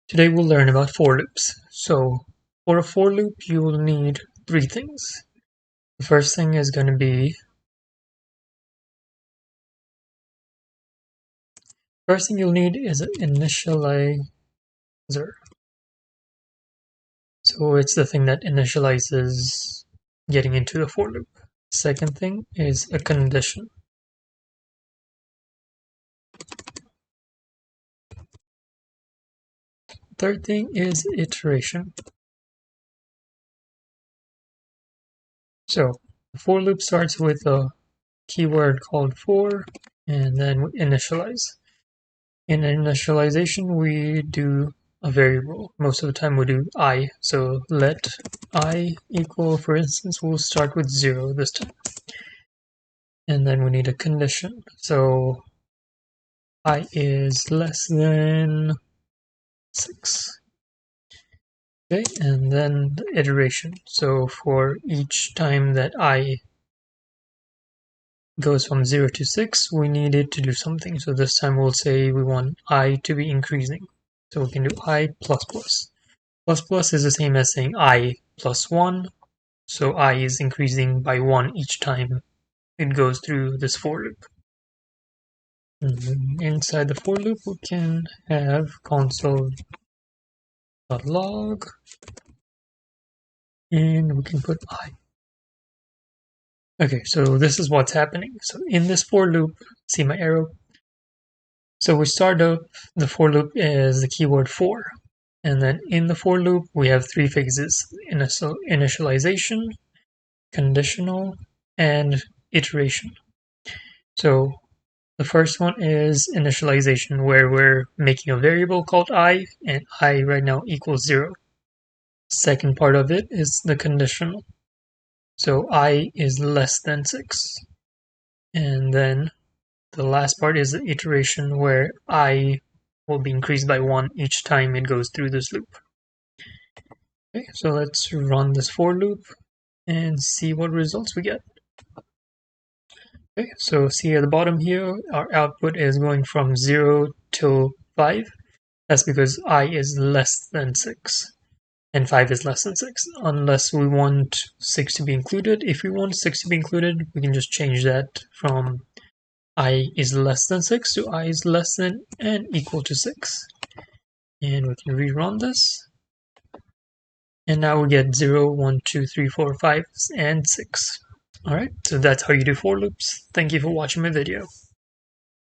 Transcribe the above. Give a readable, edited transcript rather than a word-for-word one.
Today we'll learn about for loops. So for a for loop you will need three things. The first thing is going to be you'll need is an initializer. So it's the thing that initializes getting into the for loop. Second thing is a condition. Third thing is iteration. So the for loop starts with a keyword called for, and then we initialize. In initialization, we do a variable. Most of the time we do I. So let I equal, for instance, we'll start with 0 this time. And then we need a condition. So I is less than 6. Okay, and then the iteration. So for each time that I goes from 0 to 6, we need it to do something. So this time we'll say we want I to be increasing. So we can do I plus plus. Plus plus is the same as saying I plus 1, so I is increasing by 1 each time it goes through this for loop. Inside the for loop we can have console.log, and we can put I. Okay, so this is what's happening. So in this for loop, see my arrow? So we start up, the for loop is the keyword for. And then in the for loop, we have three phases: initialization, conditional, and iteration. So the first one is initialization, where we're making a variable called I, and I right now equals 0. Second part of it is the conditional. So I is less than 6. And then the last part is the iteration, where I will be increased by 1 each time it goes through this loop. Okay, so let's run this for loop and see what results we get. Okay, so see at the bottom here, our output is going from 0 to 5. That's because I is less than 6 and 5 is less than 6, unless we want 6 to be included. If we want 6 to be included, we can just change that from I is less than 6 to I is less than and equal to 6. And we can rerun this. And now we get 0, 1, 2, 3, 4, 5, and 6. Alright, so that's how you do for loops. Thank you for watching my video.